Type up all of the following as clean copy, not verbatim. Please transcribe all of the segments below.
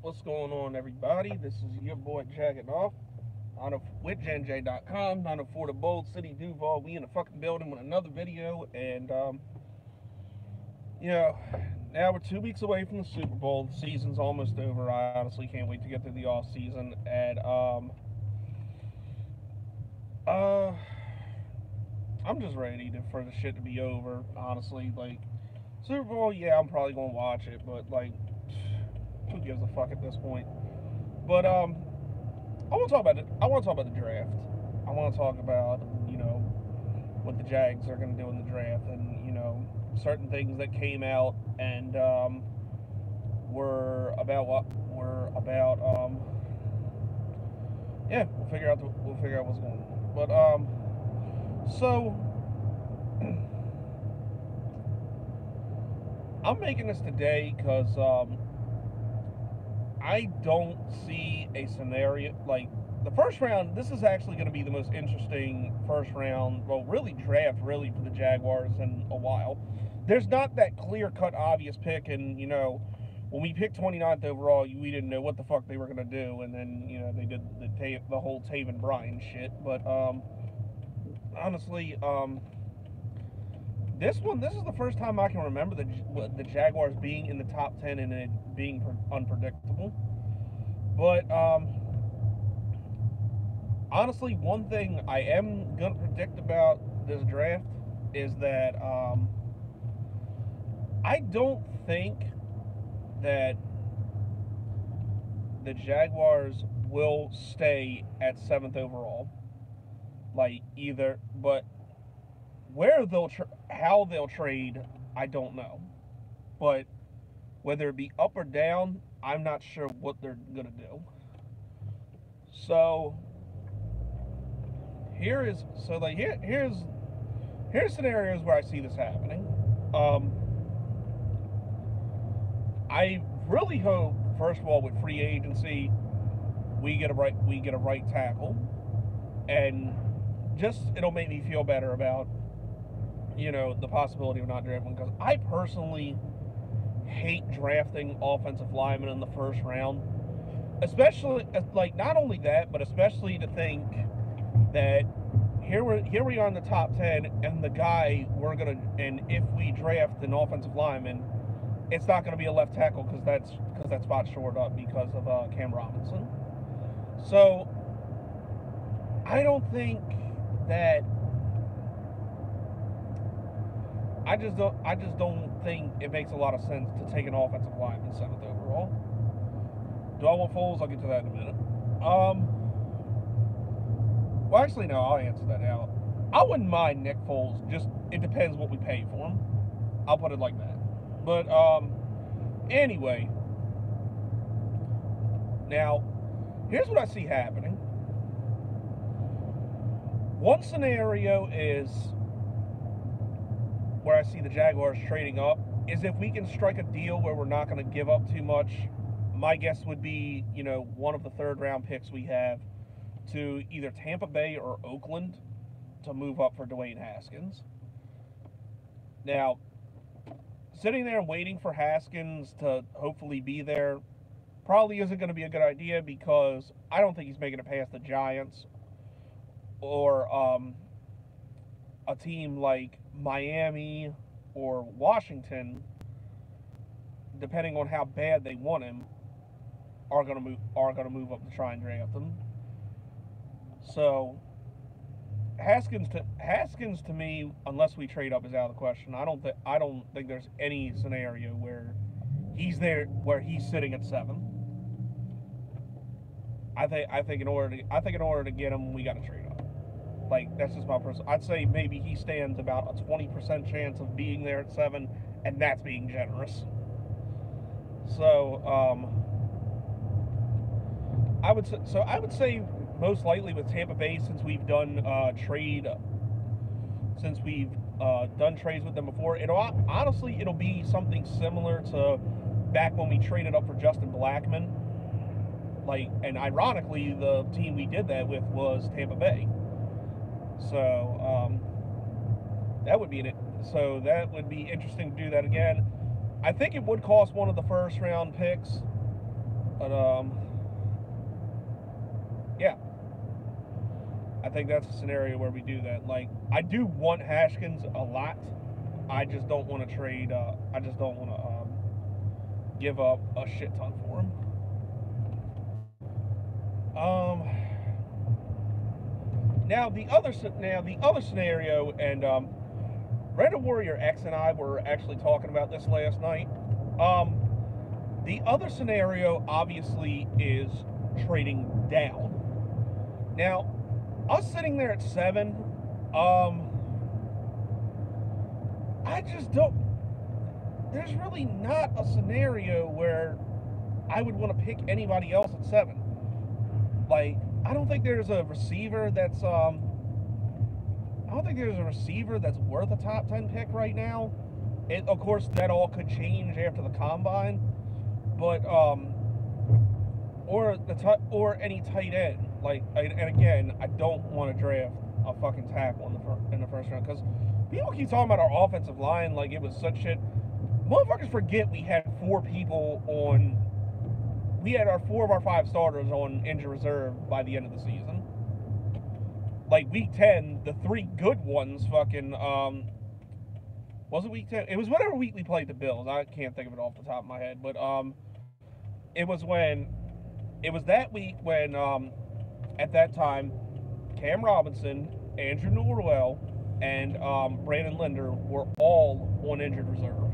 What's going on, everybody? This is your boy Jagging Off with JenJ.com, 904 the Bold City, Duval. We in the fucking building with another video, and you know, now we're 2 weeks away from the Super Bowl. The season's almost over. I honestly can't wait to get through the off season, and uh, I'm just ready for the shit to be over. Honestly, like Super Bowl, yeah, I'm probably gonna watch it, but like, who gives a fuck at this point? But I want to talk about it. I want to talk about the draft. I want to talk about what the Jags are going to do in the draft, and certain things that came out and were about what were about. Yeah, we'll figure out what's going on. But so I'm making this today because I don't see a scenario like the first round. This is actually going to be the most interesting first round, well, really draft, really, for the Jaguars in a while. There's not that clear cut, obvious pick, and when we picked 29th overall, we didn't know what the fuck they were going to do, and then they did the whole Taven Bryan shit. But honestly, this is the first time I can remember the Jaguars being in the top 10 and it being unpredictable. But honestly, one thing I am gonna predict about this draft is that I don't think that the Jaguars will stay at 7th overall. Like either, but how they'll trade, I don't know. But whether it be up or down, I'm not sure what they're gonna do. So here's scenarios where I see this happening. Um, I really hope, first of all, with free agency, we get a right tackle, and just it'll make me feel better about the possibility of not drafting, because I personally hate drafting offensive linemen in the first round, especially like not only that, but especially to think that here we are in the top 10, and the guy we're gonna and if we draft an offensive lineman, it's not going to be a left tackle because that spot's shored up because of Cam Robinson. So I don't think that I just don't think it makes a lot of sense to take an offensive lineman 7th overall. Do I want Foles? I'll get to that in a minute. Well, actually, no. I'll answer that now. I wouldn't mind Nick Foles. Just it depends what we pay for him. I'll put it like that. But anyway, now here's what I see happening. One scenario is where I see the Jaguars trading up is if we can strike a deal where we're not going to give up too much. My guess would be, one of the third round picks we have to either Tampa Bay or Oakland to move up for Dwayne Haskins. Now, sitting there and waiting for Haskins to hopefully be there probably isn't going to be a good idea, because I don't think he's making it past the Giants or a team like Miami or Washington, depending on how bad they want him, are going to move up to try and draft him. So Haskins to me, unless we trade up, is out of the question. I don't think there's any scenario where he's sitting at 7. I think in order to get him, we got to trade up. Like, that's just my personal. I'd say maybe he stands about a 20% chance of being there at 7, and that's being generous. So I would say most likely with Tampa Bay, since we've done done trades with them before. It'll be something similar to back when we traded up for Justin Blackmon. Like, and ironically, the team we did that with was Tampa Bay. So that would be interesting to do that again. I think it would cost one of the first round picks, But yeah, I think that's a scenario where we do that. Like, I do want Haskins a lot. I just don't want to trade. I just don't want to give up a shit ton for him. Now the other scenario, and Red Warrior X and I were actually talking about this last night. The other scenario obviously is trading down. Now, us sitting there at 7, I just don't. There's really not a scenario where I would want to pick anybody else at 7. Like, I don't think there's a receiver that's worth a top 10 pick right now. Of course, that all could change after the combine, but or any tight end. Like, and again, I don't want to draft a fucking tackle in the first round, because people keep talking about our offensive line like it was such shit. Motherfuckers forget we had 4 people on. We had 4 of our 5 starters on injured reserve by the end of the season. Like, week 10, the 3 good ones fucking, was it week 10? It was whatever week we played the Bills. I can't think of it off the top of my head. But, it was that week when, at that time, Cam Robinson, Andrew Norwell, and Brandon Linder were all on injured reserve.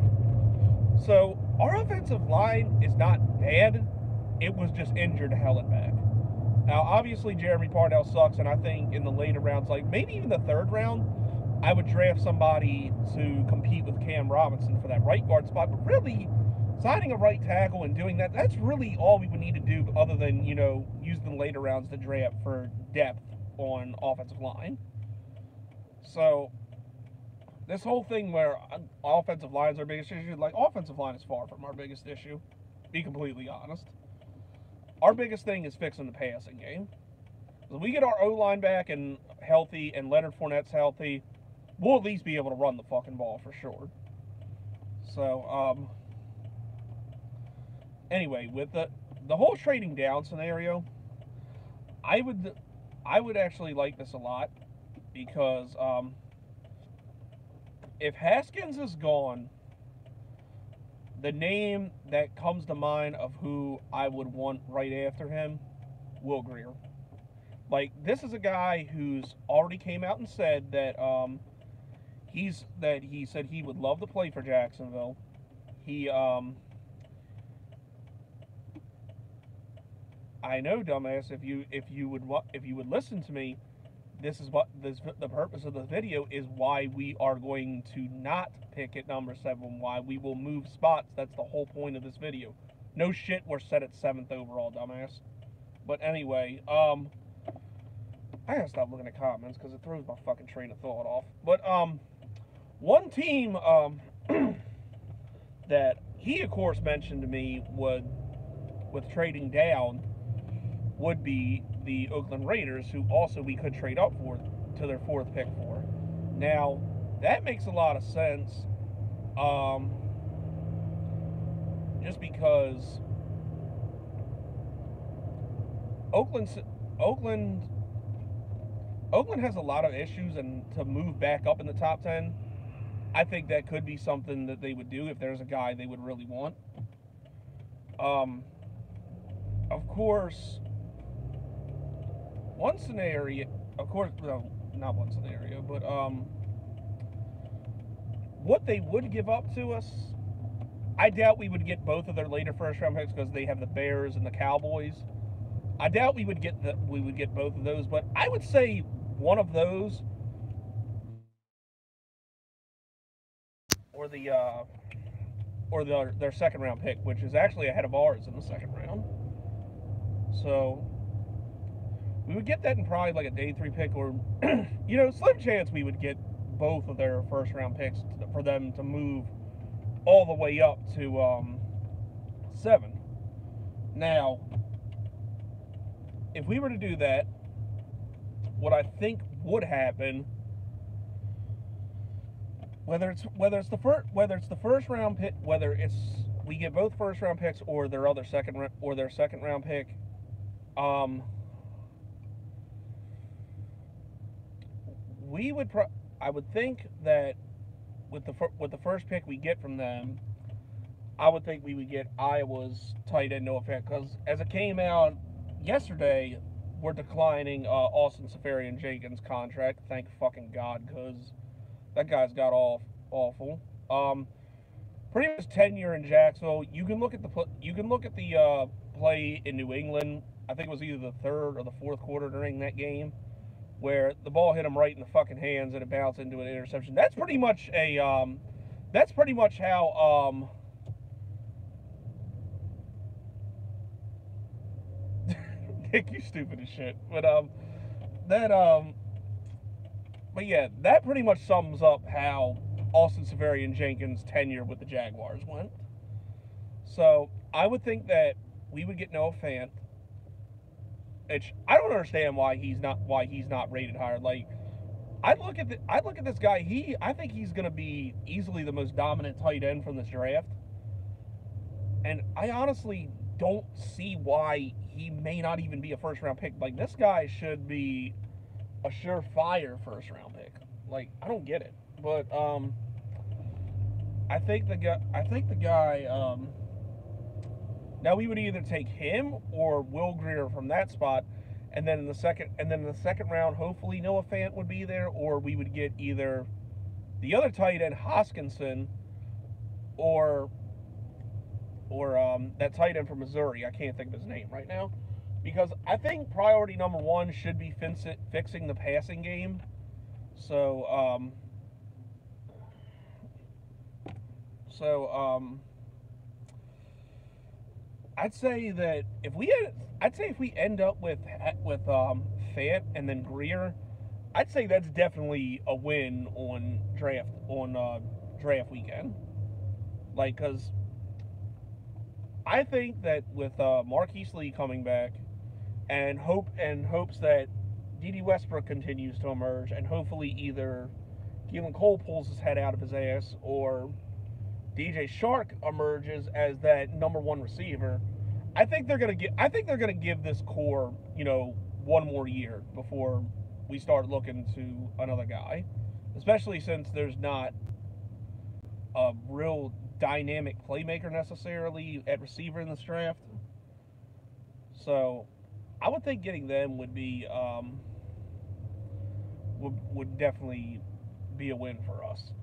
So, our offensive line is not bad. It was just injured to hell and back. Now, obviously, Jeremy Parnell sucks, and I think in the later rounds, like maybe even the 3rd round, I would draft somebody to compete with Cam Robinson for that right guard spot. But really, signing a right tackle and doing that, that's really all we would need to do, other than, use the later rounds to draft for depth on offensive line. So, this whole thing where offensive line is our biggest issue, like, offensive line is far from our biggest issue, to be completely honest. Our biggest thing is fixing the passing game. If we get our O-line back and healthy, and Leonard Fournette's healthy, we'll at least be able to run the fucking ball for sure. So, anyway, with the whole trading down scenario, I would actually like this a lot, because if Haskins is gone, the name that comes to mind of who I would want right after him, Will Grier. Like, this is a guy who's already came out and said that he said he would love to play for Jacksonville. He I know, dumbass, if you would listen to me, the purpose of the video is why we are going to not pick at number 7, why we will move spots. That's the whole point of this video. No shit, we're set at 7th overall, dumbass. But anyway, I gotta stop looking at comments because it throws my fucking train of thought off. But one team that he of course mentioned to me with trading down would be the Oakland Raiders, who also we could trade up for to their 4th pick for. Now, that makes a lot of sense, just because Oakland has a lot of issues, and to move back up in the top 10, I think that could be something that they would do if there's a guy they would really want. Of course, one scenario, no, not one scenario, but what they would give up to us, I doubt we would get both of their later first round picks, because they have the Bears and the Cowboys. I doubt we would get both of those, but I would say one of those, or their 2nd round pick, which is actually ahead of ours in the 2nd round. So we would get that in probably like a day 3 pick, or slim chance we would get both of their 1st round picks for them to move all the way up to 7. Now, if we were to do that, what I think would happen, whether it's the first round pick, whether it's we get both first round picks or their second round pick. Um, we would I would think that with the first pick we get from them, I would think we would get Iowa's tight end Noah Fant, because as it came out yesterday, we're declining Austin Safarian Jenkins' contract. Thank fucking God, because that guy's got awful. Pretty much tenure in Jacksonville. You can look at the play in New England. I think it was either the third or the fourth quarter during that game, where the ball hit him right in the fucking hands and it bounced into an interception. That's pretty much how Nick, you stupid as shit. That but yeah, that pretty much sums up how Austin Safarian Jenkins' tenure with the Jaguars went. So I would think that we would get Noah Fant. Which I don't understand why he's not rated higher. Like I'd look at this guy. I think he's gonna be easily the most dominant tight end from this draft. And I honestly don't see why he may not even be a first round pick. Like, this guy should be a surefire first round pick. Like, I don't get it. But I think the guy now we would either take him or Will Grier from that spot, and then in the second round, hopefully Noah Fant would be there, or we would get either the other tight end Hoskinson or that tight end from Missouri. I can't think of his name right now, because I think priority number one should be fixing the passing game. So I'd say if we end up with Fant and then Grier, I'd say that's definitely a win on draft weekend. Like, because I think that with Marquise Lee coming back and hopes that D.D. Westbrook continues to emerge, and hopefully either Keelan Cole pulls his head out of his ass or DJ Shark emerges as that number one receiver, I think they're gonna give this core, one more year before we start looking to another guy, especially since there's not a real dynamic playmaker necessarily at receiver in this draft. So I would think getting them would be would definitely be a win for us.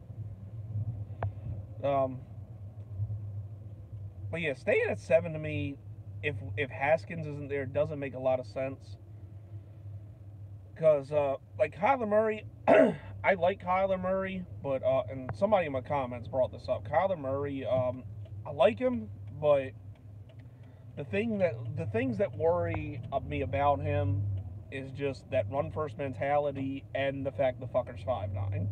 But yeah, staying at 7 to me, if Haskins isn't there, doesn't make a lot of sense. Because like Kyler Murray, I like Kyler Murray, but and somebody in my comments brought this up. Kyler Murray, I like him, but the things that worry me about him is just that run first mentality and the fact the fucker's 5'9".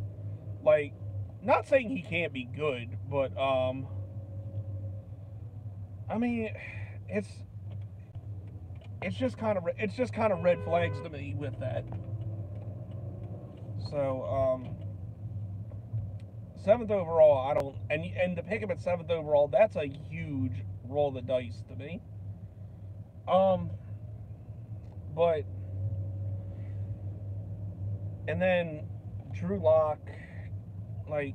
Like, not saying he can't be good, but I mean, it's just kind of red flags to me with that. So 7th overall, I don't, and to pick him at 7th overall, that's a huge roll of the dice to me. But and then Drew Lock, like,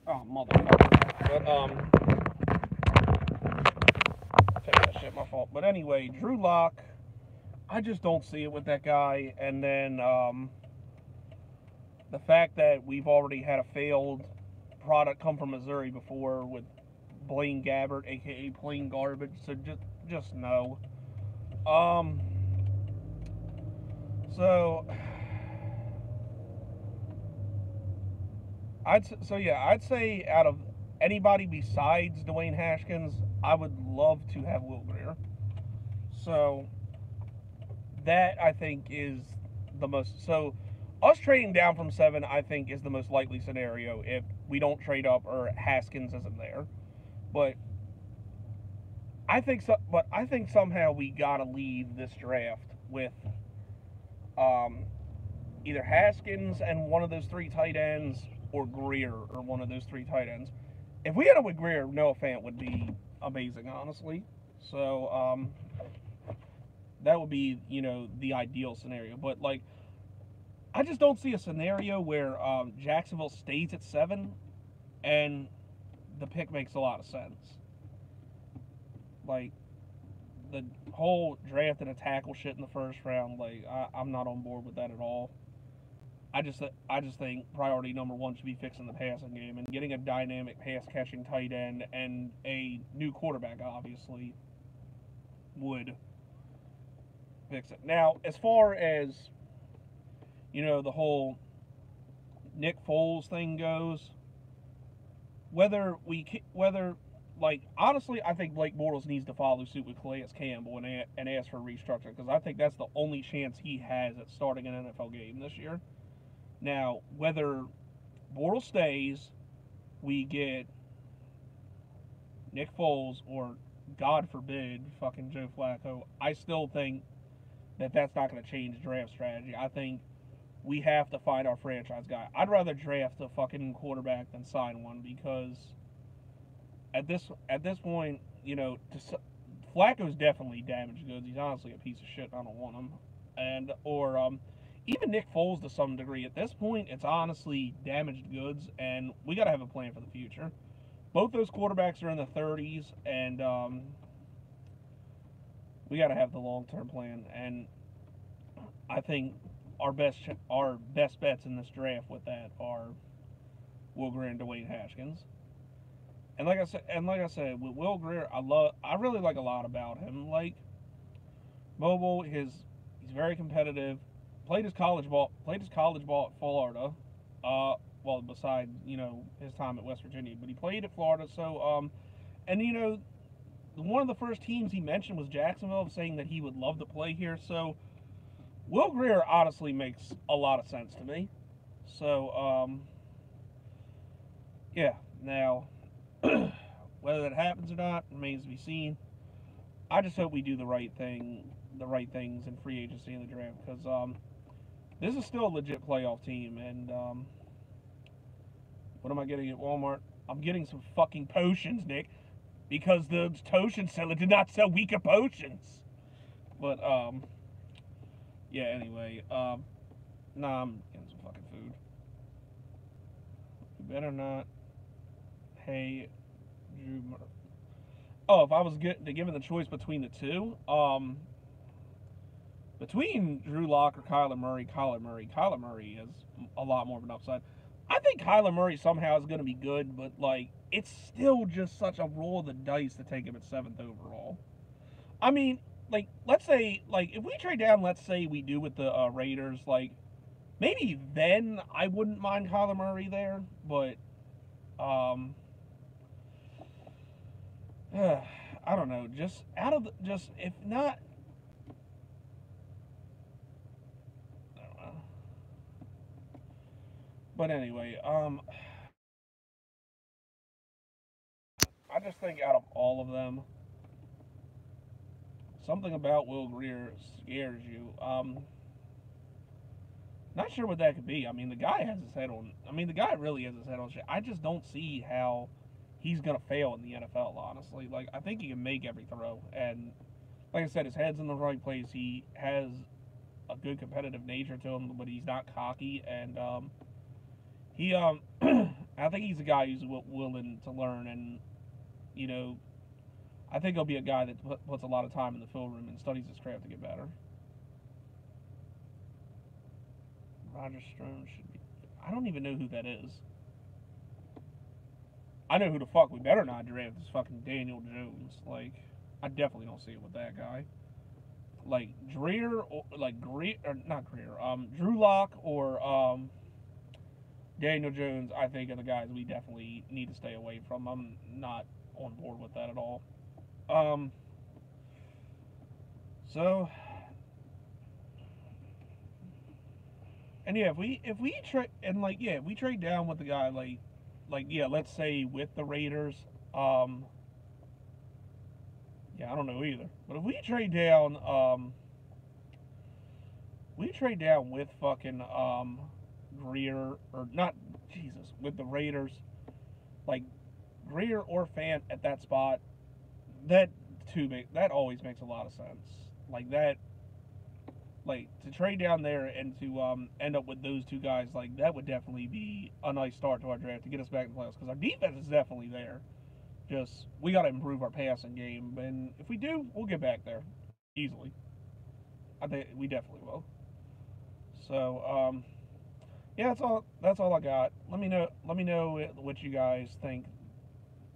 motherfucker. But take that shit, my fault. But anyway, Drew Lock, I just don't see it with that guy. And then the fact that we've already had a failed product come from Missouri before with Blaine Gabbert, aka Plain Garbage. So just no. So I'd say out of anybody besides Dwayne Haskins, I would love to have Will Grier. So that, I think, is the most. So us trading down from 7, I think, is the most likely scenario if we don't trade up or Haskins isn't there. But I think somehow we gotta leave this draft with either Haskins and one of those 3 tight ends, or Grier or one of those 3 tight ends. if we had a with Greer, Noah Fant would be amazing, honestly. So that would be, you know, the ideal scenario. But like, I just don't see a scenario where Jacksonville stays at 7 and the pick makes a lot of sense. Like, the whole draft and a tackle shit in the first round, like, I'm not on board with that at all. I just think priority number one should be fixing the passing game and getting a dynamic pass catching tight end and a new quarterback. Obviously, would fix it. Now, as far as, you know, the whole Nick Foles thing goes, whether like, honestly, I think Blake Bortles needs to follow suit with Calais Campbell and ask for a restructure, because I think that's the only chance he has at starting an NFL game this year. Now, whether Bortles stays, we get Nick Foles, or God forbid, fucking Joe Flacco, I still think that that's not going to change draft strategy. I think we have to find our franchise guy. I'd rather draft a fucking quarterback than sign one, because at this point, you know, Flacco's definitely damaged goods. He's honestly a piece of shit. I don't want him. And or even Nick Foles to some degree. At this point, it's honestly damaged goods, and we got to have a plan for the future. Both those quarterbacks are in the 30s, and we got to have the long-term plan. And I think our best bets in this draft with that are Will Grier and Dwayne Haskins. And like I said, with Will Grier, I really like a lot about him. Like, mobile, he's very competitive. Played his college ball at Florida. Well, besides, you know, his time at West Virginia, but he played at Florida. So and you know, one of the first teams he mentioned was Jacksonville, saying that he would love to play here. So Will Grier honestly makes a lot of sense to me. So yeah. Now, whether that happens or not remains to be seen. I just hope we do the right things in free agency and the draft, because this is still a legit playoff team. And what am I getting at Walmart? I'm getting some fucking potions, Nick, because the potion seller did not sell weaker potions. But yeah. Anyway, nah, I'm getting some fucking food. You better not. Hey, Drew. Oh, if I was given the choice between the two, between Drew Lock or Kyler Murray, Kyler Murray is a lot more of an upside. I think Kyler Murray somehow is going to be good, but like, it's still just such a roll of the dice to take him at 7th overall. I mean, like, let's say, like, if we trade down, let's say we do with the Raiders, like, maybe then I wouldn't mind Kyler Murray there, but I don't know. Just out of just if not. I don't know. But anyway, I just think out of all of them, something about Will Grier scares you. Not sure what that could be. I mean, the guy has his head on. I mean, the guy really has his head on shit. I just don't see how he's gonna fail in the NFL. Honestly, like, I think he can make every throw, and like I said, his head's in the right place. He has a good competitive nature to him, but he's not cocky, and he I think he's a guy who's willing to learn, and you know, I think he'll be a guy that puts a lot of time in the film room and studies his craft to get better. Roger Stone should be. I don't even know who that is. I know who the fuck we better not draft is fucking Daniel Jones. Like, I definitely don't see it with that guy. Like Dreer, or like Greer, or not Greer. Drew Lock or Daniel Jones, I think, are the guys we definitely need to stay away from. I'm not on board with that at all. Um, so, and yeah, if we trade, and like, yeah, if we trade down with the guy, like yeah, let's say with the Raiders, yeah, I don't know either. But if we trade down with fucking Greer, or not, Jesus, with the Raiders, like, Greer or Fant at that spot, that that always makes a lot of sense. Like that, like to trade down there and to end up with those two guys, like that would definitely be a nice start to our draft to get us back in the playoffs because our defense is definitely there. Just we got to improve our passing game, and if we do, we'll get back there easily. I think we definitely will. So yeah, that's all I got. Let me know what you guys think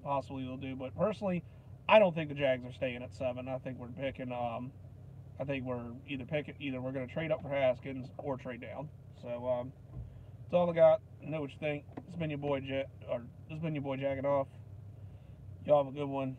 possibly they'll do. But personally, I don't think the Jags are staying at 7. I think we're picking. I think we're either we're going to trade up for Haskins or trade down. So that's all I got. Know what you think. This has been your boy Jacking off. Y'all have a good one.